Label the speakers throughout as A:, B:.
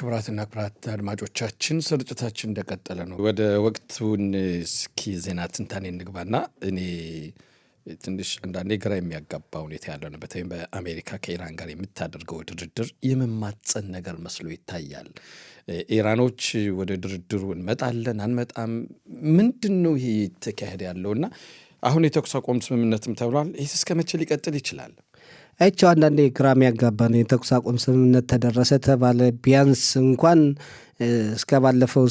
A: ክብራትና ክብራት አድማጮቻችን ስርጭታችን እንደቀጠለ ነው። ወደ ወቅቱን እስኪ ዜና ትንታኔ እንግባና እኔ ትንሽ አንዳንዴ ግራ የሚያጋባ ሁኔታ ያለው ነው። በተለይ በአሜሪካ ከኢራን ጋር የምታደርገው ድርድር የመማጸን ነገር መስሎ ይታያል። ኢራኖች ወደ ድርድሩ እንመጣለን አንመጣም ምንድነው ይሄ ተካሄደ ያለውና አሁን የተኩስ አቁም ስምምነትም ተብሏል። ይሄ እስከ መቼ ሊቀጥል ይችላል?
B: አይቻው አንዳንዴ ግራ የሚያጋባ ነው። የተኩስ አቁም ስምምነት ተደረሰ ተባለ ቢያንስ እንኳን እስከ ባለፈው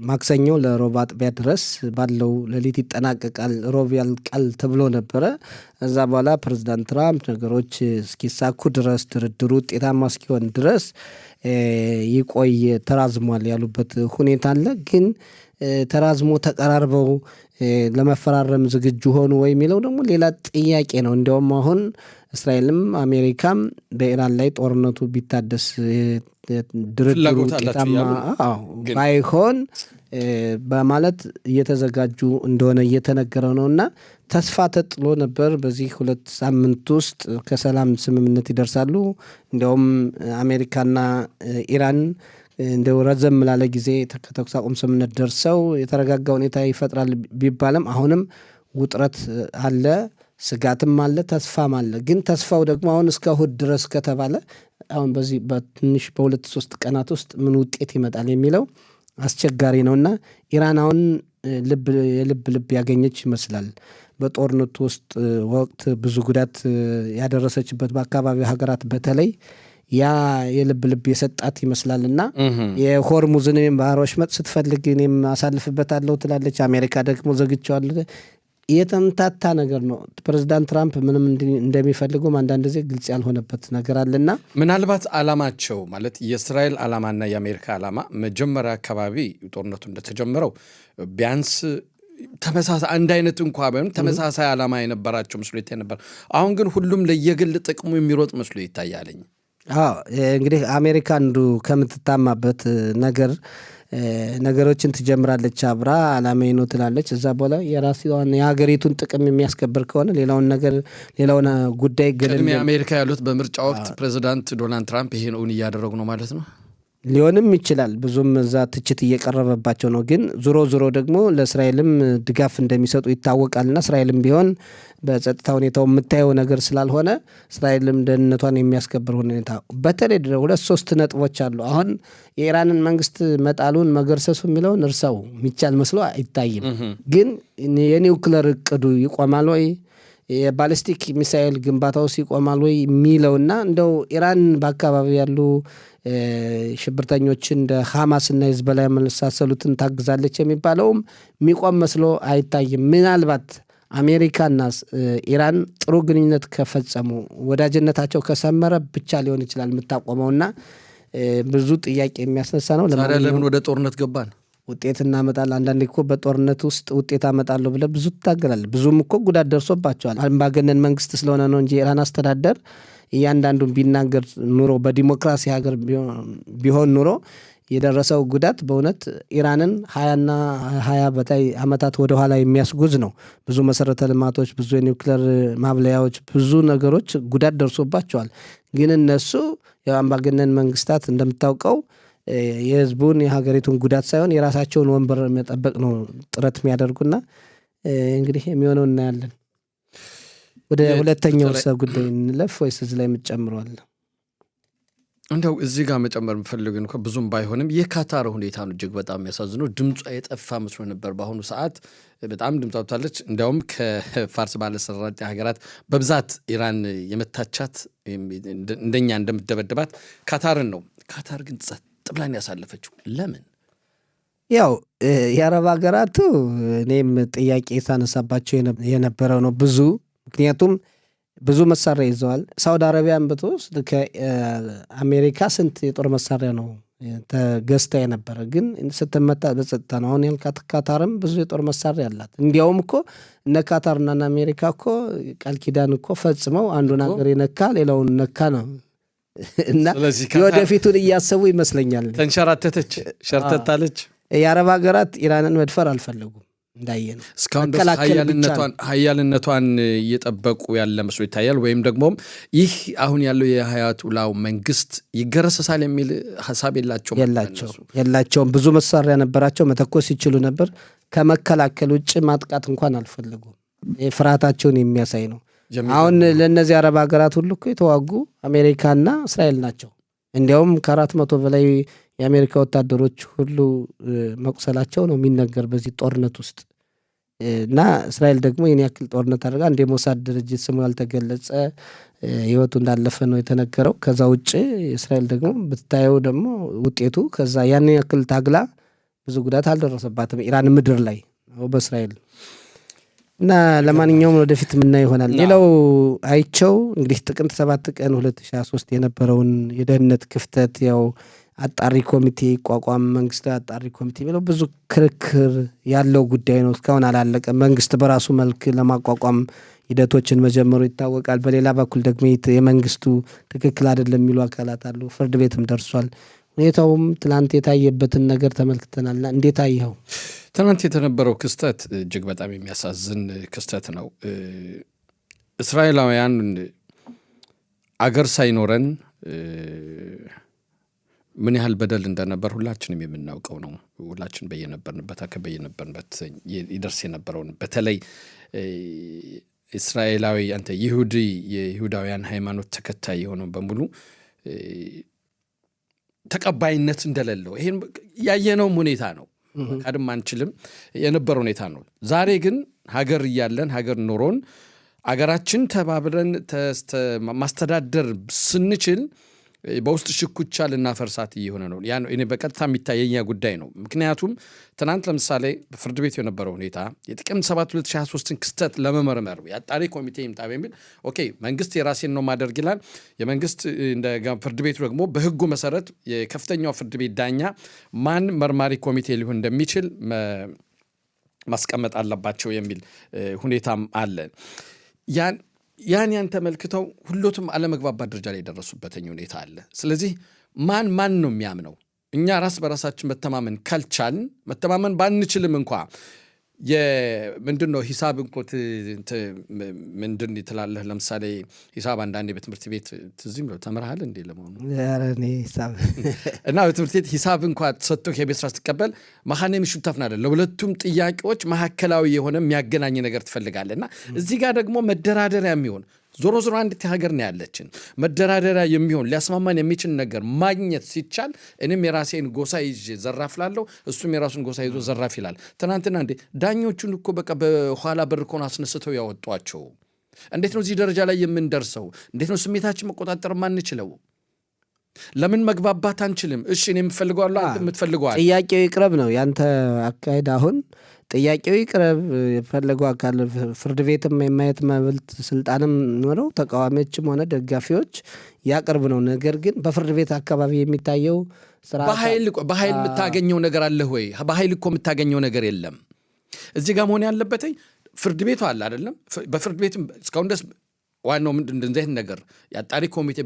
B: ማክሰኞ ለሮብ አጥቢያ ድረስ ባለው ሌሊት ይጠናቀቃል፣ ሮብ ያልቃል ተብሎ ነበረ። እዛ በኋላ ፕሬዝዳንት ትራምፕ ነገሮች እስኪሳኩ ድረስ ድርድሩ ውጤታማ እስኪሆን ድረስ ይቆይ ተራዝሟል ያሉበት ሁኔታ አለ። ግን ተራዝሞ ተቀራርበው ለመፈራረም ዝግጁ ሆኑ ወይ የሚለው ደግሞ ሌላ ጥያቄ ነው። እንዲያውም አሁን እስራኤልም አሜሪካም በኢራን ላይ ጦርነቱ ቢታደስ ድርድሩ ውጤታማ ባይሆን በማለት እየተዘጋጁ እንደሆነ እየተነገረ ነውና ተስፋ ተጥሎ ነበር በዚህ 2 ሳምንት ውስጥ ከሰላም ስምምነት ይደርሳሉ። እንዲያውም አሜሪካና ኢራን እንደው ረዘም ላለ ጊዜ ከተኩስ አቁም ስምምነት ደርሰው የተረጋጋ ሁኔታ ይፈጥራል ቢባልም አሁንም ውጥረት አለ፣ ስጋትም አለ፣ ተስፋም አለ። ግን ተስፋው ደግሞ አሁን እስከ እሁድ ድረስ ከተባለ አሁን በዚህ በትንሽ በ2-3 ቀናት ውስጥ ምን ውጤት ይመጣል የሚለው አስቸጋሪ ነውና ኢራን አሁን ልብ ያገኘች ይመስላል። በጦርነቱ ውስጥ ወቅት ብዙ ጉዳት ያደረሰችበት በአካባቢ ሀገራት በተለይ ያ የልብ የሰጣት ይመስላልና የሆርሙዝን ባህረ ወሽመጥ ስትፈልግ እኔም አሳልፍበታለሁ ትላለች። አሜሪካ ደግሞ ዘግቼዋለሁ። የተምታታ ነገር ነው። ፕሬዝዳንት ትራምፕ ምንም እንደሚፈልጉም አንዳንድ ጊዜ ግልጽ ያልሆነበት ነገር አለና
A: ምናልባት ዓላማቸው ማለት የእስራኤል ዓላማና የአሜሪካ ዓላማ መጀመሪያ አካባቢ ጦርነቱ እንደተጀመረው ቢያንስ ተመሳሳይ አንድ አይነት እንኳን ባይሆን ተመሳሳይ ዓላማ የነበራቸው መስሎ ይታይ ነበር። አሁን ግን ሁሉም ለየግል ጥቅሙ የሚሮጥ መስሎ ይታያልኝ።
B: እንግዲህ አሜሪካ አንዱ ከምትታማበት ነገሮችን ትጀምራለች፣ አብራ ዓላማዬ ነው ትላለች። እዛ በኋላ የራሷን የሀገሪቱን ጥቅም የሚያስከብር ከሆነ ሌላውን ጉዳይ
A: ግን አሜሪካ ያሉት በምርጫ ወቅት ፕሬዚዳንት ዶናልድ ትራምፕ ይሄን እውን እያደረጉ ነው ማለት ነው።
B: ሊሆንም ይችላል። ብዙም እዛ ትችት እየቀረበባቸው ነው። ግን ዞሮ ደግሞ ለእስራኤልም ድጋፍ እንደሚሰጡ ይታወቃልና እስራኤልም ቢሆን በጸጥታ ሁኔታው የምታየው ነገር ስላልሆነ እስራኤልም ደህንነቷን የሚያስከብር ሁኔታ በተለይ 2-3 ነጥቦች አሉ። አሁን የኢራንን መንግስት መጣሉን መገርሰሱ የሚለውን እርሳው የሚቻል መስሎ አይታይም። ግን የኒውክለር እቅዱ ይቆማል ወይ፣ የባሊስቲክ ሚሳኤል ግንባታው ይቆማል ወይ የሚለውና እንደው ኢራን በአካባቢ ያሉ ሽብርተኞችን እንደ ሐማስ እና ሂዝቦላ የመሳሰሉትን ታግዛለች የሚባለውም የሚቆም መስሎ አይታይም። ምናልባት አሜሪካና ኢራን ጥሩ ግንኙነት ከፈጸሙ ወዳጅነታቸው ከሰመረ ብቻ ሊሆን ይችላል የምታቆመውና ብዙ ጥያቄ የሚያስነሳ ነው።
A: ለምን ወደ ጦርነት ገባን?
B: ውጤት እናመጣለን። አንዳንዴ እኮ በጦርነት ውስጥ ውጤት አመጣለሁ ብለህ ብዙ ትታገላለህ። ብዙም እኮ ጉዳት ደርሶባቸዋል። አምባገነን መንግስት ስለሆነ ነው እንጂ ኢራን አስተዳደር እያንዳንዱን ቢናገር ኑሮ በዲሞክራሲ ሀገር ቢሆን ኑሮ የደረሰው ጉዳት በእውነት ኢራንን 20 በላይ ዓመታት ወደኋላ የሚያስጉዝ ነው። ብዙ መሰረተ ልማቶች፣ ብዙ የኒውክሌር ማብለያዎች፣ ብዙ ነገሮች ጉዳት ደርሶባቸዋል። ግን እነሱ የአምባገነን መንግስታት እንደምታውቀው የህዝቡን የሀገሪቱን ጉዳት ሳይሆን የራሳቸውን ወንበር መጠበቅ ነው ጥረት የሚያደርጉና እንግዲህ የሚሆነው እናያለን። ወደ ሁለተኛው ጉዳይ እንለፍ ወይስ እዚህ ላይ የምትጨምረዋል?
A: እንደው እዚህ ጋር መጨመር የምፈልገው እንኳን ብዙም ባይሆንም የካታር ሁኔታ ነው እጅግ በጣም የሚያሳዝነው። ድምጿ የጠፋ መስሎ ነበር። በአሁኑ ሰዓት በጣም ድምጿ ወጥታለች። እንዲያውም ከፋርስ ባለሰራጭ ሀገራት በብዛት ኢራን የመታቻት እንደኛ እንደምትደበድባት ካታርን ነው። ካታር ግን ጸጥ ብላን ያሳለፈችው ለምን?
B: ያው የአረብ ሀገራቱ እኔም ጥያቄ ሳነሳባቸው የነበረው ነው ብዙ። ምክንያቱም ብዙ መሳሪያ ይዘዋል። ሳውዲ አረቢያን ብትወስድ ከአሜሪካ ስንት የጦር መሳሪያ ነው ተገዝታ የነበረ፣ ግን ስትመጣ በጸጥታ ነው። አሁን ያልካት ካታርም ብዙ የጦር መሳሪያ አላት። እንዲያውም እኮ እነ ካታርና አሜሪካ እኮ ቃል ኪዳን እኮ ፈጽመው አንዱን ሀገር የነካ ሌላውን ነካ ነው እና የወደፊቱን እያሰቡ ይመስለኛል።
A: ተንሸራተተች፣ ሸርተታለች።
B: የአረብ ሀገራት ኢራንን መድፈር አልፈለጉም። እንዳየ ነው።
A: እስካሁን ድረስ ሀያልነቷን እየጠበቁ ያለ መስሎ ይታያል። ወይም ደግሞ ይህ አሁን ያለው የአያቶላው መንግስት ይገረሰሳል የሚል ሀሳብ
B: የላቸውም። ብዙ መሳሪያ ነበራቸው፣ መተኮስ ይችሉ ነበር። ከመከላከል ውጭ ማጥቃት እንኳን አልፈለጉም። ፍርሃታቸውን የሚያሳይ ነው። አሁን ለእነዚህ አረብ ሀገራት ሁሉ እኮ የተዋጉ አሜሪካና እስራኤል ናቸው። እንዲያውም ከ400 በላይ የአሜሪካ ወታደሮች ሁሉ መቁሰላቸው ነው የሚነገር በዚህ ጦርነት ውስጥ እና እስራኤል ደግሞ ይህን ያክል ጦርነት አድርጋ እንደ ሞሳድ ድርጅት ስሙ ያልተገለጸ ህይወቱ እንዳለፈ ነው የተነገረው። ከዛ ውጭ እስራኤል ደግሞ ብታየው ደግሞ ውጤቱ ከዛ ያን ያክል ታግላ ብዙ ጉዳት አልደረሰባትም ኢራን ምድር ላይ በእስራኤል እና ለማንኛውም ወደፊት ምናየው ይሆናል። ሌላው አይቸው እንግዲህ ጥቅምት 7 ቀን 2023 የነበረውን የደህንነት ክፍተት ያው አጣሪ ኮሚቴ ቋቋም መንግስታዊ አጣሪ ኮሚቴ የሚለው ብዙ ክርክር ያለው ጉዳይ ነው። እስካሁን አላለቀም። መንግስት በራሱ መልክ ለማቋቋም ሂደቶችን መጀመሩ ይታወቃል። በሌላ በኩል ደግሞ የመንግስቱ ትክክል አይደለም የሚሉ አካላት አሉ። ፍርድ ቤትም ደርሷል። ሁኔታውም ትናንት የታየበትን ነገር ተመልክተናልና እንዴት አየኸው?
A: ትናንት የተነበረው ክስተት እጅግ በጣም የሚያሳዝን ክስተት ነው። እስራኤላውያን አገር ሳይኖረን ምን ያህል በደል እንደነበር ሁላችንም የምናውቀው ነው። ሁላችን በየነበርንበት ይደርስ የነበረውን በተለይ እስራኤላዊ የይሁዳውያን ሃይማኖት ተከታይ የሆነው በሙሉ ተቀባይነት እንደሌለው ይሄን ያየነውም ሁኔታ ነው። ቀድም አንችልም የነበረ ሁኔታ ነው። ዛሬ ግን ሀገር እያለን ሀገር ኖሮን አገራችን ተባብረን ማስተዳደር ስንችል በውስጥ ሽኩቻ ልናፈርሳት እየሆነ ነው። ያ ነው እኔ በቀጥታ የሚታየኛ ጉዳይ ነው። ምክንያቱም ትናንት ለምሳሌ በፍርድ ቤት የነበረው ሁኔታ የጥቅምት 7 2023ን ክስተት ለመመርመር የአጣሪ ኮሚቴ ይምጣ በሚል ኦኬ መንግስት የራሴን ነው ማደርግ ይላል። የመንግስት እንደ ፍርድ ቤቱ ደግሞ በህጉ መሰረት የከፍተኛው ፍርድ ቤት ዳኛ ማን መርማሪ ኮሚቴ ሊሆን እንደሚችል ማስቀመጥ አለባቸው የሚል ሁኔታም አለ። ያን ተመልክተው ሁሉም አለመግባባት ደረጃ ላይ የደረሱበትኝ ሁኔታ አለ። ስለዚህ ማን ነው የሚያምነው? እኛ ራስ በራሳችን መተማመን ካልቻልን መተማመን ባንችልም እንኳ ምንድን ነው ሂሳብ እንኮት ምንድን ትላለህ? ለምሳሌ ሂሳብ አንዳንዴ በትምህርት ቤት ትዝም ነው ተምረሃል እንዴ? ለመሆኑ እና በትምህርት ቤት ሂሳብ እንኳ ተሰጥቶ የቤት ስራ ስትቀበል መሐኔ ምሽታፍና አይደል ለሁለቱም ጥያቄዎች ማዕከላዊ የሆነ የሚያገናኝ ነገር ትፈልጋለህ። እና እዚህ ጋር ደግሞ መደራደሪያ የሚሆን ዞሮ አንዲት ሀገር ነው ያለችን። መደራደሪያ የሚሆን ሊያስማማን የሚችል ነገር ማግኘት ሲቻል እኔም የራሴን ጎሳ ይዤ ዘራፍ ላለሁ፣ እሱም የራሱን ጎሳ ይዞ ዘራፍ ይላል። ትናንትና እንዴ ዳኞቹን እኮ በቃ በኋላ በር እኮ አስነስተው ያወጧቸው። እንዴት ነው እዚህ ደረጃ ላይ የምንደርሰው? እንዴት ነው ስሜታችን መቆጣጠር ማንችለው? ለምን መግባባት አንችልም? እሺ እኔ የምፈልገዋለሁ፣ አንተ የምትፈልገዋል።
B: ጥያቄው ይቅረብ ነው ያንተ አካሄድ። አሁን ጥያቄው ይቅረብ የፈለገው አካል ፍርድ ቤትም የማየት መብት ስልጣንም ኖረው ተቃዋሚዎችም ሆነ ደጋፊዎች ያቅርብ ነው። ነገር ግን በፍርድ ቤት አካባቢ የሚታየው ስራ
A: በኃይል የምታገኘው ነገር አለ ወይ? በኃይል እኮ የምታገኘው ነገር የለም። እዚህ ጋር መሆን ያለበት ፍርድ ቤቱ አለ አይደለም። በፍርድ ቤትም እስካሁን ደስ ዋናው ምንድን እንደዚህ ነገር የአጣሪ ኮሚቴ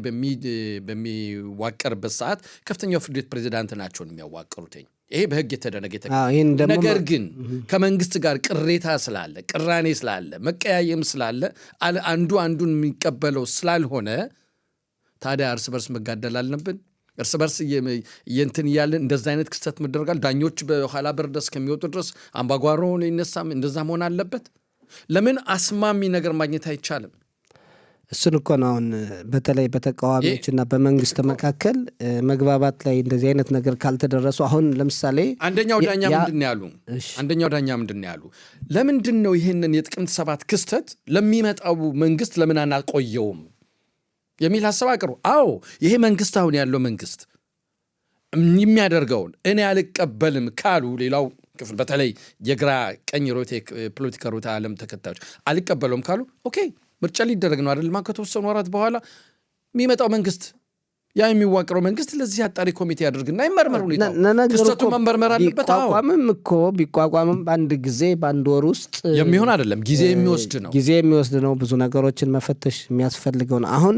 A: በሚዋቀርበት ሰዓት ከፍተኛው ፍርድ ቤት ፕሬዚዳንት ናቸው የሚያዋቅሩት። ይሄ በህግ የተደነገ ነገር ግን ከመንግስት ጋር ቅሬታ ስላለ ቅራኔ ስላለ መቀያየም ስላለ አንዱ አንዱን የሚቀበለው ስላልሆነ ታዲያ እርስ በርስ መጋደል አልነብን? እርስ በርስ እንትን እያለን እንደዛ አይነት ክስተት መደረጋል። ዳኞች በኋላ በር ድረስ ከሚወጡ ድረስ አምባጓሮ ይነሳም። እንደዛ መሆን አለበት። ለምን አስማሚ ነገር ማግኘት አይቻልም?
B: እሱን እኮ ነው አሁን በተለይ በተቃዋሚዎችና በመንግስት መካከል መግባባት ላይ እንደዚህ አይነት ነገር ካልተደረሱ አሁን ለምሳሌ
A: አንደኛው ዳኛ ምንድን ያሉ ለምንድን ነው ይህንን የጥቅምት 7 ክስተት ለሚመጣው መንግስት ለምን አናቆየውም የሚል ሀሳብ አቅርቡ። አዎ ይሄ መንግስት አሁን ያለው መንግስት የሚያደርገውን እኔ አልቀበልም ካሉ ሌላው ክፍል በተለይ የግራ ቀኝ ፖለቲካ ሮታ ዓለም ተከታዮች አልቀበለውም ካሉ ኦኬ ምርጫ ሊደረግ ነው አይደል? ከተወሰኑ ወራት በኋላ የሚመጣው መንግስት ያ የሚዋቀረው መንግስት ለዚህ አጣሪ ኮሚቴ ያደርግና ይመርመር። ክስተቱ መመርመር አለበት።
B: ቢቋቋምም እኮ ቢቋቋምም በአንድ ጊዜ በአንድ ወር ውስጥ
A: የሚሆን አይደለም። ጊዜ የሚወስድ ነው። ብዙ ነገሮችን መፈተሽ የሚያስፈልገው ነው። አሁን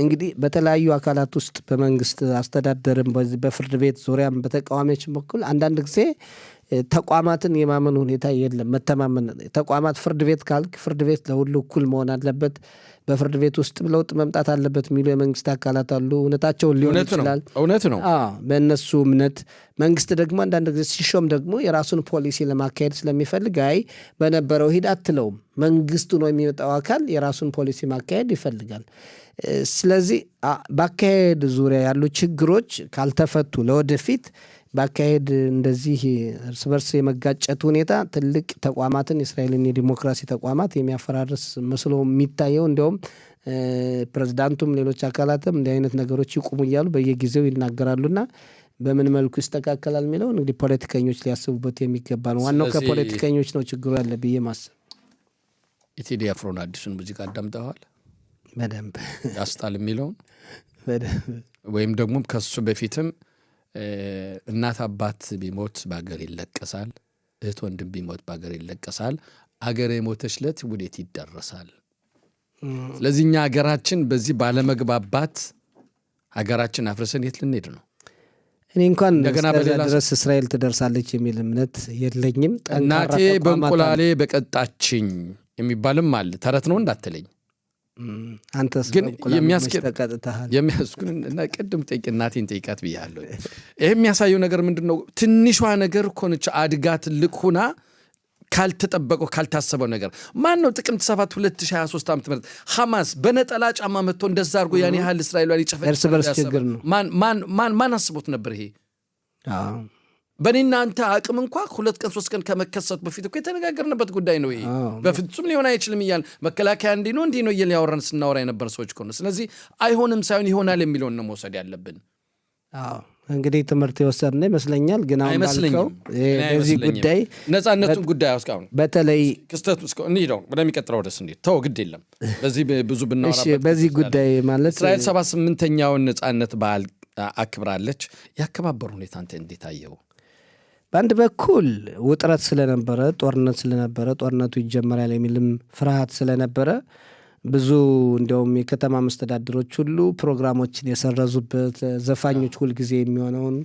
A: እንግዲህ በተለያዩ አካላት ውስጥ በመንግስት አስተዳደርም በፍርድ ቤት ዙሪያም በተቃዋሚዎች በኩል አንዳንድ ጊዜ
B: ተቋማትን የማመን ሁኔታ የለም። መተማመን ተቋማት ፍርድ ቤት ካልክ ፍርድ ቤት ለሁሉ እኩል መሆን አለበት፣ በፍርድ ቤት ውስጥ ለውጥ መምጣት አለበት የሚሉ የመንግስት አካላት አሉ። እውነታቸውን ሊሆን ይችላል፣
A: እውነት ነው
B: በእነሱ እምነት። መንግስት ደግሞ አንዳንድ ጊዜ ሲሾም ደግሞ የራሱን ፖሊሲ ለማካሄድ ስለሚፈልግ አይ በነበረው ሂድ አትለውም። መንግስቱ ነው የሚመጣው አካል የራሱን ፖሊሲ ማካሄድ ይፈልጋል። ስለዚህ በአካሄድ ዙሪያ ያሉ ችግሮች ካልተፈቱ ለወደፊት በአካሄድ እንደዚህ እርስ በርስ የመጋጨት ሁኔታ ትልቅ ተቋማትን የእስራኤልን የዲሞክራሲ ተቋማት የሚያፈራርስ መስሎ የሚታየው እንዲያውም ፕሬዝዳንቱም ሌሎች አካላትም እንዲህ አይነት ነገሮች ይቁሙ እያሉ በየጊዜው ይናገራሉና በምን መልኩ ይስተካከላል የሚለው እንግዲህ ፖለቲከኞች ሊያስቡበት የሚገባ ነው። ዋናው ከፖለቲከኞች ነው ችግሩ ያለ ብዬ ማሰብ።
A: የቴዲ አፍሮን አዲሱን ሙዚቃ አዳምጠዋል?
B: በደንብ
A: ያስጣል የሚለውን
B: በደንብ
A: ወይም ደግሞ ከሱ በፊትም እናት አባት ቢሞት በአገር ይለቀሳል፣ እህት ወንድም ቢሞት በአገር ይለቀሳል፣ አገር የሞተች ለት ወዴት ይደረሳል። ስለዚህ እኛ ሀገራችን በዚህ ባለመግባባት ሀገራችን አፍርሰን የት ልንሄድ ነው?
B: እኔ እንኳን እስከዚያ ድረስ እስራኤል ትደርሳለች የሚል እምነት የለኝም።
A: እናቴ በእንቁላሌ በቀጣችኝ የሚባልም አለ። ተረት ነው እንዳትለኝ።
B: አንተስ
A: ግን
B: ተቀጥተሃል
A: እና ቅድም እናቴን ጠይቃት ብያለሁ። ይህ የሚያሳየው ነገር ምንድን ነው? ትንሿ ነገር ኮነች አድጋ ትልቅ ሁና ካልተጠበቀው ካልታሰበው ነገር ማን ነው ጥቅምት 7 2023 ዓ.ም ሐማስ በነጠላ ጫማ መጥቶ እንደዛ አድርጎ ያን ያህል እስራኤላውያን ይጨፈጭ
B: እርስ በርስ ችግር ነው።
A: ማን አስቦት ነበር? ይሄ በእኔና አንተ አቅም እንኳ 2 ቀን 3 ቀን ከመከሰቱ በፊት እኮ የተነጋገርንበት ጉዳይ ነው። ይሄ በፍጹም ሊሆን አይችልም እያልን መከላከያ እንዲህ ነው እያልን ያወራን ስናወራ የነበር ሰዎች ከሆነ ስለዚህ አይሆንም ሳይሆን ይሆናል የሚለውን ነው መውሰድ ያለብን።
B: እንግዲህ ትምህርት የወሰድን ይመስለኛል። ግን አሁን ባልከው በዚህ ጉዳይ
A: ነፃነቱን ጉዳይ አስካሁን
B: በተለይ
A: ክስተቱ እንሂደው ወደሚቀጥለው ደስ እንዴት ተው ግድ የለም በዚህ ብዙ ብናወራበት
B: በዚህ ጉዳይ ማለት
A: እስራኤል 78ኛውን ነፃነት በዓል አክብራለች። ያከባበሩ ሁኔታ አንተ እንዴት አየው?
B: በአንድ በኩል ውጥረት ስለነበረ ጦርነቱ ይጀመራል የሚልም ፍርሃት ስለነበረ ብዙ እንዲያውም የከተማ መስተዳድሮች ሁሉ ፕሮግራሞችን የሰረዙበት ዘፋኞች ሁልጊዜ የሚሆነውን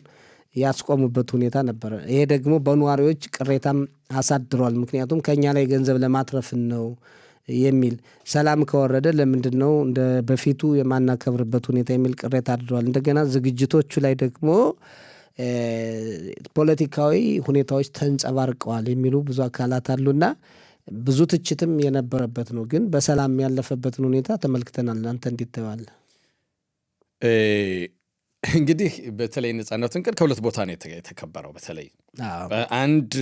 B: ያስቆሙበት ሁኔታ ነበረ። ይሄ ደግሞ በነዋሪዎች ቅሬታም አሳድሯል። ምክንያቱም ከኛ ላይ ገንዘብ ለማትረፍ ነው የሚል ሰላም ከወረደ ለምንድን ነው እንደ በፊቱ የማናከብርበት ሁኔታ የሚል ቅሬታ አድሯል። እንደገና ዝግጅቶቹ ላይ ደግሞ ፖለቲካዊ ሁኔታዎች ተንጸባርቀዋል የሚሉ ብዙ አካላት አሉና ብዙ ትችትም የነበረበት ነው። ግን በሰላም ያለፈበትን ሁኔታ ተመልክተናል። አንተ እንዴት ታየዋለህ?
A: እንግዲህ በተለይ ነፃነቱን ቀን ከሁለት ቦታ ነው የተከበረው። በተለይ በአንድ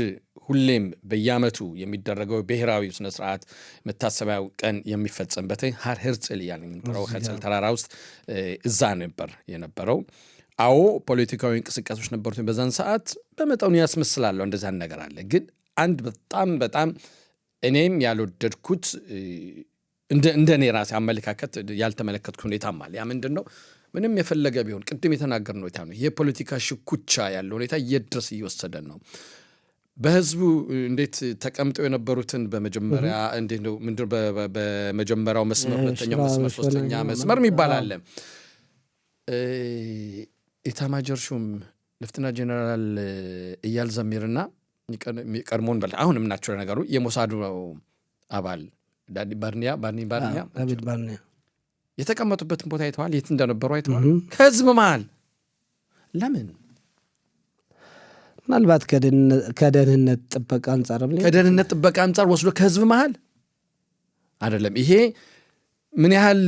A: ሁሌም በየዓመቱ የሚደረገው ብሔራዊ ስነ ስርዓት መታሰቢያው ቀን የሚፈጸምበት ሃር ሄርጽል እያልን የምንጠራው ሄርጽል ተራራ ውስጥ እዛ ነበር የነበረው። አዎ ፖለቲካዊ እንቅስቃሴዎች ነበሩት በዛን ሰዓት በመጠኑ ያስመስላለሁ እንደዛ ነገር አለ። ግን አንድ በጣም እኔም ያልወደድኩት እንደ እኔ ራሴ አመለካከት ያልተመለከትኩ ሁኔታም አለ። ያ ምንድን ነው? ምንም የፈለገ ቢሆን ቅድም የተናገርነው ሁኔታ ነው። የፖለቲካ ሽኩቻ ያለው ሁኔታ እየድረስ እየወሰደን ነው። በህዝቡ እንዴት ተቀምጠው የነበሩትን በመጀመሪያ እንዴት ነው ምንድን በመጀመሪያው መስመር፣ ሁለተኛው መስመር፣ ሶስተኛ መስመር የሚባል አለ። ኢታማጆር ሹም ሌፍተና ጀነራል እያል ዘሚርና ቀድሞውን በል አሁንም ናቸው ነገሩ የሞሳዱ አባል ዳቪድ ባርኒያ የተቀመጡበትን ቦታ አይተዋል። የት እንደነበሩ አይተዋል። ከህዝብ መሃል ለምን?
B: ምናልባት ከደህንነት ጥበቃ አንጻር
A: ወስዶ ከህዝብ መሃል አይደለም። ይሄ ምን ያህል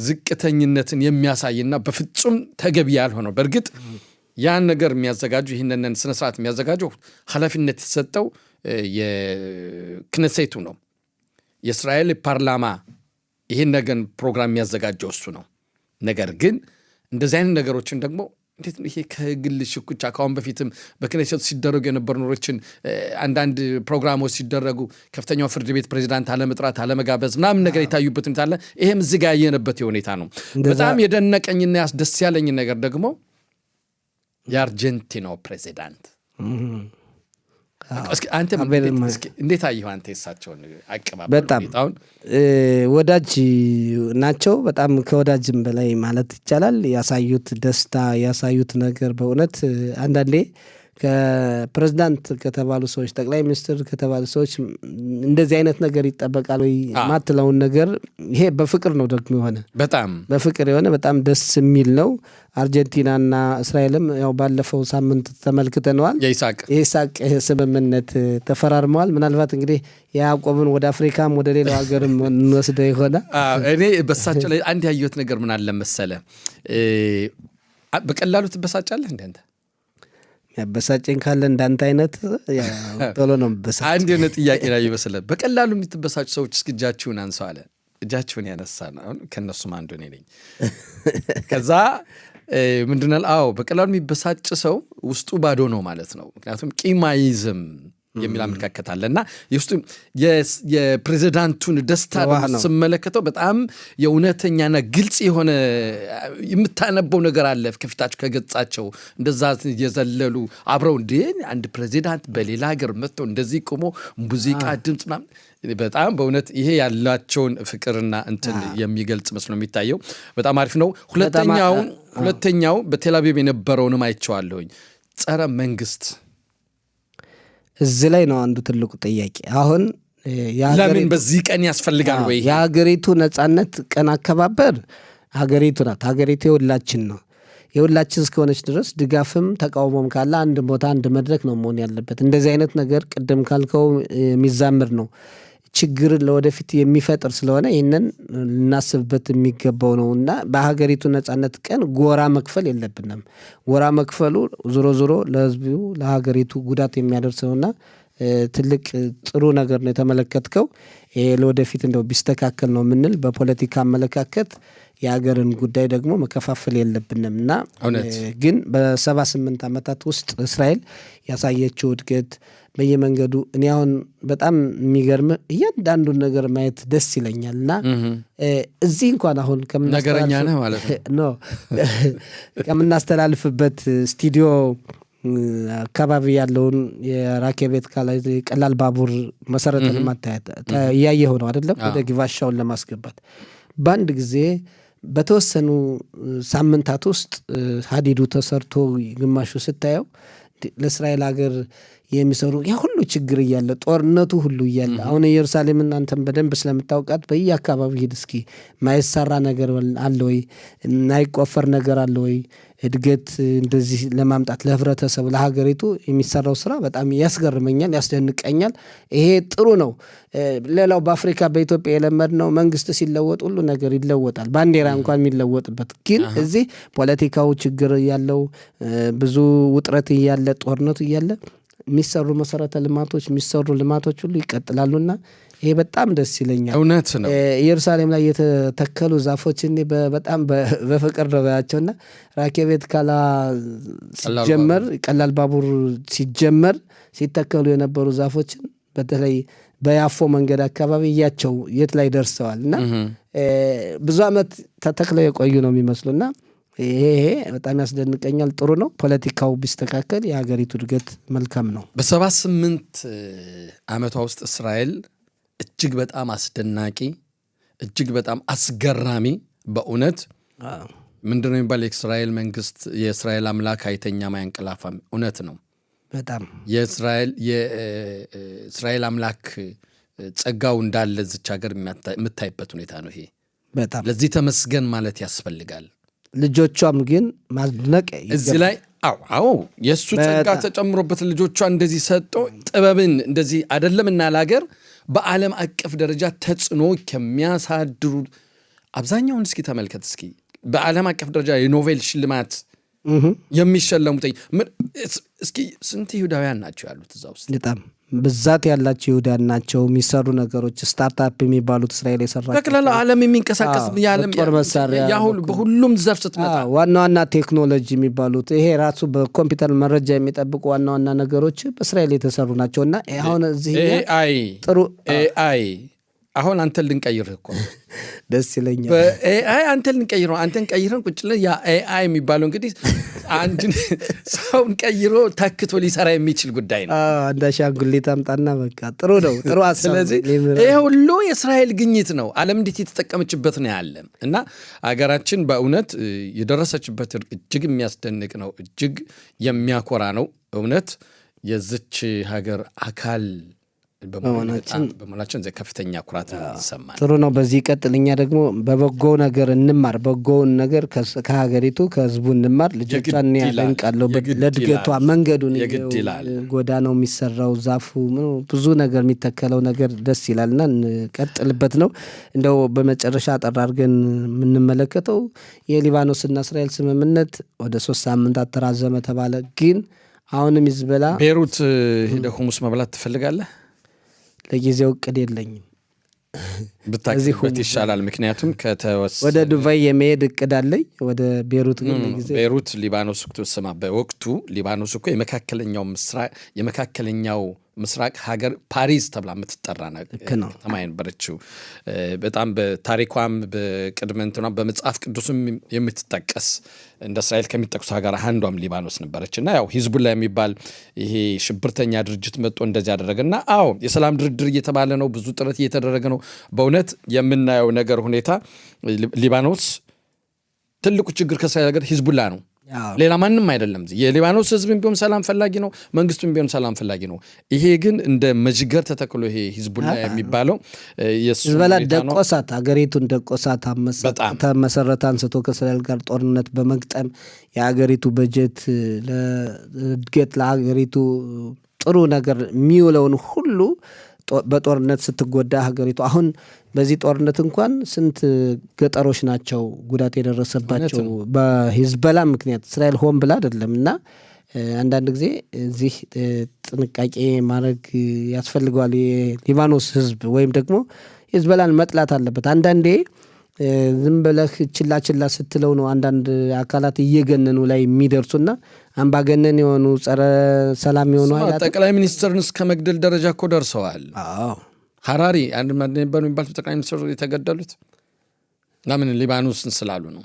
A: ዝቅተኝነትን የሚያሳይና በፍጹም ተገቢ ያልሆነው። በእርግጥ ያን ነገር የሚያዘጋጁ ይህንን ስነ ስርዓት የሚያዘጋጁ ኃላፊነት የተሰጠው የክነሴቱ ነው። የእስራኤል ፓርላማ ይህን ነገር ፕሮግራም የሚያዘጋጀው እሱ ነው። ነገር ግን እንደዚህ አይነት ነገሮችን ደግሞ እንዴት ነው ይሄ ከግል ሽኩቻ ካሁን በፊትም በክነሴቱ ሲደረጉ የነበሩ ኖሮችን አንዳንድ ፕሮግራሞች ሲደረጉ ከፍተኛው ፍርድ ቤት ፕሬዚዳንት አለመጥራት አለመጋበዝ ምናምን ነገር የታዩበት ሁኔታ አለ። ይሄም እዚህ ጋር ያየንበት ሁኔታ ነው። በጣም የደነቀኝና ያስደስ ያለኝ ነገር ደግሞ የአርጀንቲናው ፕሬዚዳንት አንተ እንዴት አየሁ? አንተ የሳቸውን አቀባበል
B: በጣም ወዳጅ ናቸው። በጣም ከወዳጅም በላይ ማለት ይቻላል። ያሳዩት ደስታ ያሳዩት ነገር በእውነት አንዳንዴ ከፕሬዝዳንት ከተባሉ ሰዎች ጠቅላይ ሚኒስትር ከተባሉ ሰዎች እንደዚህ አይነት ነገር ይጠበቃል ወይ ማትለውን ነገር ይሄ በፍቅር ነው ደግሞ የሆነ
A: በጣም
B: በፍቅር የሆነ በጣም ደስ የሚል ነው። አርጀንቲናና እስራኤልም ያው ባለፈው ሳምንት ተመልክተነዋል። የይስሐቅ ስምምነት ተፈራርመዋል። ምናልባት እንግዲህ ያዕቆብን ወደ አፍሪካም ወደ ሌላው ሀገርም እንወስደው ይሆናል።
A: እኔ በሳቸው ላይ አንድ ያየሁት ነገር ምን አለ መሰለ፣ በቀላሉ ትበሳጫለህ እንደ አንተ
B: ያበሳጨኝ ካለ እንዳንተ አይነት ቶሎ ነው በሳጭ።
A: አንድ የሆነ ጥያቄ ላይ ይመስላል። በቀላሉ የምትበሳጩ ሰዎች እስኪ እጃችሁን አንሱ አለ። እጃችሁን ያነሳ ነው ከነሱም አንዱ እኔ ነኝ። ከዛ ምንድነው? አዎ በቀላሉ የሚበሳጭ ሰው ውስጡ ባዶ ነው ማለት ነው። ምክንያቱም ቂም አይዝም የሚል አመለካከት አለ እና የፕሬዚዳንቱን ደስታ ስመለከተው በጣም የእውነተኛና ግልጽ የሆነ የምታነበው ነገር አለ ከፊታቸው ከገጻቸው። እንደዛ የዘለሉ አብረው እንደ አንድ ፕሬዚዳንት በሌላ ሀገር መጥተው እንደዚህ ቆሞ ሙዚቃ ድምፅ ምናምን በጣም በእውነት ይሄ ያላቸውን ፍቅርና እንትን የሚገልጽ መስሎ የሚታየው በጣም አሪፍ ነው። ሁለተኛው በቴልአቪቭ የነበረውንም አይቼዋለሁኝ። ጸረ መንግስት
B: እዚህ ላይ ነው አንዱ ትልቁ ጥያቄ። አሁን
A: ለምን በዚህ ቀን ያስፈልጋል ወይ?
B: የሀገሪቱ ነጻነት ቀን አከባበር ሀገሪቱ ናት። ሀገሪቱ የሁላችን ነው። የሁላችን እስከሆነች ድረስ ድጋፍም ተቃውሞም ካለ አንድ ቦታ አንድ መድረክ ነው መሆን ያለበት። እንደዚህ አይነት ነገር ቅድም ካልከው የሚዛምር ነው፣ ችግር ለወደፊት የሚፈጥር ስለሆነ ይህንን ልናስብበት የሚገባው ነው እና በሀገሪቱ ነጻነት ቀን ጎራ መክፈል የለብንም። ጎራ መክፈሉ ዞሮ ዞሮ ለህዝቡ ለሀገሪቱ ጉዳት የሚያደርሰውና ትልቅ ጥሩ ነገር ነው የተመለከትከው። ይሄ ለወደፊት እንደው ቢስተካከል ነው የምንል። በፖለቲካ አመለካከት የሀገርን ጉዳይ ደግሞ መከፋፈል የለብንም እና ግን በ78 ዓመታት ውስጥ እስራኤል ያሳየችው እድገት በየመንገዱ እኔ አሁን በጣም የሚገርም እያንዳንዱን ነገር ማየት ደስ ይለኛል እና እዚህ እንኳን አሁን
A: ነገረኛ ነህ ማለት
B: ነው ከምናስተላልፍበት ስቱዲዮ አካባቢ ያለውን የራኬቤት ካላይ ቀላል ባቡር መሰረተ ልማት እያየኸው ነው አይደለም? ወደ ጊቫሻውን ለማስገባት በአንድ ጊዜ በተወሰኑ ሳምንታት ውስጥ ሀዲዱ ተሰርቶ ግማሹ ስታየው ለእስራኤል ሀገር የሚሰሩ ያ ሁሉ ችግር እያለ ጦርነቱ ሁሉ እያለ አሁን ኢየሩሳሌምን አንተም በደንብ ስለምታውቃት በየአካባቢው ሂድ እስኪ ማይሰራ ነገር አለ ወይ? ማይቆፈር ነገር አለ ወይ? እድገት እንደዚህ ለማምጣት ለህብረተሰቡ ለሀገሪቱ የሚሰራው ስራ በጣም ያስገርመኛል፣ ያስደንቀኛል። ይሄ ጥሩ ነው። ሌላው በአፍሪካ በኢትዮጵያ የለመድነው መንግስት ሲለወጥ ሁሉ ነገር ይለወጣል፣ ባንዲራ እንኳን የሚለወጥበት። ግን እዚህ ፖለቲካው ችግር እያለው ብዙ ውጥረት እያለ ጦርነቱ እያለ የሚሰሩ መሰረተ ልማቶች የሚሰሩ ልማቶች ሁሉ ይቀጥላሉና ይሄ በጣም ደስ ይለኛል።
A: እውነት ነው።
B: ኢየሩሳሌም ላይ የተተከሉ ዛፎች እኔ በጣም በፍቅር ነው ያቸውና ራኬቤት ካላ ሲጀመር ቀላል ባቡር ሲጀመር ሲተከሉ የነበሩ ዛፎችን በተለይ በያፎ መንገድ አካባቢ እያቸው የት ላይ ደርሰዋል እና ብዙ ዓመት ተተክለው የቆዩ ነው የሚመስሉና ይሄ በጣም ያስደንቀኛል። ጥሩ ነው። ፖለቲካው ቢስተካከል የሀገሪቱ እድገት መልካም ነው።
A: በ78 ዓመቷ ውስጥ እስራኤል እጅግ በጣም አስደናቂ እጅግ በጣም አስገራሚ በእውነት ምንድነው የሚባል የእስራኤል መንግስት የእስራኤል አምላክ አይተኛም አያንቀላፋም። እውነት ነው።
B: በጣም
A: የእስራኤል አምላክ ጸጋው እንዳለ ዝች ሀገር የምታይበት ሁኔታ ነው። ይሄ
B: በጣም
A: ለዚህ ተመስገን ማለት ያስፈልጋል።
B: ልጆቿም ግን ማድነቅ
A: እዚህ ላይ አዎ የእሱ ጸጋ ተጨምሮበት ልጆቿ እንደዚህ ሰጦ ጥበብን እንደዚህ አይደለም እና ለሀገር በዓለም አቀፍ ደረጃ ተጽዕኖ ከሚያሳድሩ አብዛኛውን እስኪ ተመልከት። እስኪ በዓለም አቀፍ ደረጃ የኖቤል ሽልማት የሚሸለሙት እስኪ ስንት ይሁዳውያን ናቸው ያሉት እዛ ውስጥ?
B: በጣም ብዛት ያላቸው ይሁዳን ናቸው። የሚሰሩ ነገሮች ስታርታፕ የሚባሉት እስራኤል የሰራቸው
A: በክላላ ዓለም የሚንቀሳቀስ የዓለም
B: ጦር መሳሪያ
A: በሁሉም ዘርፍ ስትመጣ
B: ዋና ዋና ቴክኖሎጂ የሚባሉት ይሄ ራሱ በኮምፒውተር መረጃ የሚጠብቁ ዋና ዋና ነገሮች በእስራኤል የተሰሩ ናቸውና አሁን እዚህ
A: ኤአይ አሁን አንተን ልንቀይርህ እኮ
B: ደስ ይለኛል።
A: በኤአይ አንተን ልንቀይር ነው። አንተን ቀይረን ቁጭ ብለን ያ ኤአይ የሚባለው እንግዲህ አንድን ሰውን ቀይሮ ተክቶ ሊሰራ የሚችል ጉዳይ ነው።
B: አንድ አሻንጉሊት አምጣና በቃ ጥሩ ነው፣ ጥሩ ሀሳብ።
A: ስለዚህ ይሄ ሁሉ የእስራኤል ግኝት ነው። ዓለም እንዴት የተጠቀመችበት ነው ያለ እና አገራችን በእውነት የደረሰችበት እጅግ የሚያስደንቅ ነው፣ እጅግ የሚያኮራ ነው። እውነት የዝች ሀገር አካል በመሆናችን ከፍተኛ ኩራት ይሰማል።
B: ጥሩ ነው። በዚህ ቀጥል። እኛ ደግሞ በበጎ ነገር እንማር፣ በጎውን ነገር ከሀገሪቱ ከህዝቡ እንማር። ልጆቿን ያደንቃለሁ ለእድገቷ መንገዱን፣ ጎዳናው የሚሰራው ዛፉ፣ ብዙ ነገር የሚተከለው ነገር ደስ ይላልና እንቀጥልበት ነው። እንደው በመጨረሻ አጠር አድርገን የምንመለከተው የሊባኖስና እስራኤል ስምምነት ወደ 3 ሳምንታት ተራዘመ ተባለ። ግን አሁንም ሂዝቦላ
A: ቤሩት ሄደህ ሁሙስ መብላት ትፈልጋለህ?
B: ለጊዜው እቅድ የለኝም።
A: ብታክሲበት ይሻላል። ምክንያቱም
B: ወደ ዱባይ የመሄድ እቅድ አለኝ። ወደ ቤሩት ግን
A: ቤሩት ሊባኖስ ስማ፣ በወቅቱ ሊባኖስ እኮ የመካከለኛው ምስራቅ ሀገር ፓሪስ ተብላ የምትጠራ ከተማ የነበረችው በጣም በታሪኳም በቅድመ እንትኗ በመጽሐፍ ቅዱስም የምትጠቀስ እንደ እስራኤል ከሚጠቅሱ ሀገር አንዷም ሊባኖስ ነበረች እና ያው ሂዝቡላ የሚባል ይሄ ሽብርተኛ ድርጅት መጥቶ እንደዚህ ያደረገና የሰላም ድርድር እየተባለ ነው፣ ብዙ ጥረት እየተደረገ ነው። በእውነት የምናየው ነገር ሁኔታ ሊባኖስ ትልቁ ችግር ከእስራኤል ሀገር ሂዝቡላ ነው፣ ሌላ ማንም አይደለም። የሊባኖስ ህዝብም ቢሆን ሰላም ፈላጊ ነው፣ መንግስቱም ቢሆን ሰላም ፈላጊ ነው። ይሄ ግን እንደ መጅገር ተተክሎ ይሄ ሂዝቡላ የሚባለው
B: ሂዝቦላ ደቆሳት፣ ሀገሪቱን ደቆሳት። መሰረተ አንስቶ ከእስራኤል ጋር ጦርነት በመግጠም የሀገሪቱ በጀት ለእድገት ለሀገሪቱ ጥሩ ነገር የሚውለውን ሁሉ በጦርነት ስትጎዳ ሀገሪቱ አሁን በዚህ ጦርነት እንኳን ስንት ገጠሮች ናቸው ጉዳት የደረሰባቸው በሂዝቦላ ምክንያት። እስራኤል ሆን ብላ አይደለም። እና አንዳንድ ጊዜ እዚህ ጥንቃቄ ማድረግ ያስፈልገዋል። የሊባኖስ ህዝብ ወይም ደግሞ ሂዝቦላን መጥላት አለበት። አንዳንዴ ዝም ብለህ ችላ ችላ ስትለው ነው አንዳንድ አካላት እየገነኑ ላይ የሚደርሱና አምባገነን የሆኑ ጸረ ሰላም የሆኑ
A: ጠቅላይ ሚኒስትርን እስከ መግደል ደረጃ እኮ ደርሰዋል። ሀራሪ አንድ ነበሩ የሚባሉት ጠቅላይ ሚኒስትሩ የተገደሉት ለምን? ሊባኖስን ስላሉ ነው።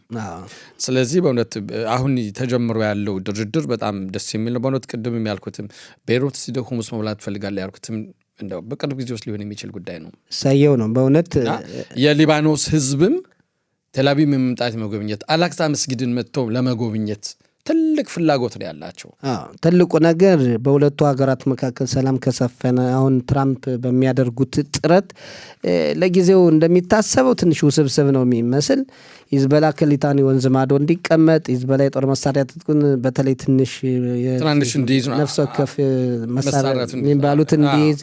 A: ስለዚህ በእውነት አሁን ተጀምሮ ያለው ድርድር በጣም ደስ የሚል ነው። በእውነት ቅድም ያልኩትም ቤይሩት ሲደው ሁሙስ መብላት ትፈልጋለህ ያልኩትም እንደው በቅርብ ጊዜ ውስጥ ሊሆን የሚችል ጉዳይ ነው።
B: ሳየው ነው በእውነት
A: የሊባኖስ ህዝብም ቴልአቪቭ መምጣት መጎብኘት፣ አላክሳ መስጊድን መጥቶ ለመጎብኘት ትልቅ ፍላጎት ነው ያላቸው።
B: ትልቁ ነገር በሁለቱ ሀገራት መካከል ሰላም ከሰፈነ አሁን ትራምፕ በሚያደርጉት ጥረት ለጊዜው እንደሚታሰበው ትንሽ ውስብስብ ነው የሚመስል። ሂዝቦላ ከሊታኒ ወንዝ ማዶ እንዲቀመጥ፣ ሂዝቦላ የጦር መሳሪያ ትጥቁን በተለይ ትንሽ
A: እንዲይዝ
B: ነፍስ ወከፍ መሳሪያ የሚባሉት እንዲይዝ፣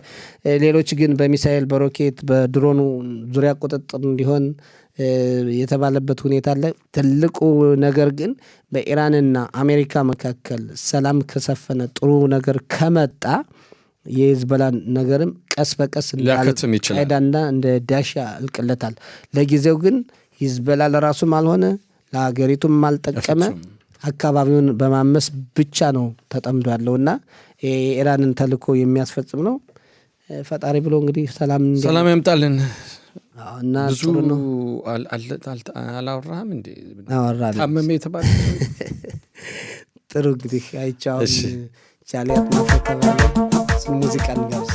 B: ሌሎች ግን በሚሳኤል በሮኬት በድሮኑ ዙሪያ ቁጥጥር እንዲሆን የተባለበት ሁኔታ አለ። ትልቁ ነገር ግን በኢራንና አሜሪካ መካከል ሰላም ከሰፈነ ጥሩ ነገር ከመጣ የሂዝቦላ ነገርም ቀስ በቀስ ቃይዳና እንደ ዳሻ እልቅለታል። ለጊዜው ግን ሂዝቦላ ለራሱም አልሆነ ለሀገሪቱም አልጠቀመ፣ አካባቢውን በማመስ ብቻ ነው ተጠምዶ ያለውና የኢራንን ተልእኮ የሚያስፈጽም ነው። ፈጣሪ ብሎ እንግዲህ ሰላም
A: ያምጣልን።
B: እና
A: ብዙ አላወራህም እንዴ? ታመመ የተባለ
B: ጥሩ እንግዲህ አይቻውን ቻሊያት ማፈተባለ ሙዚቃ እንጋብዝ።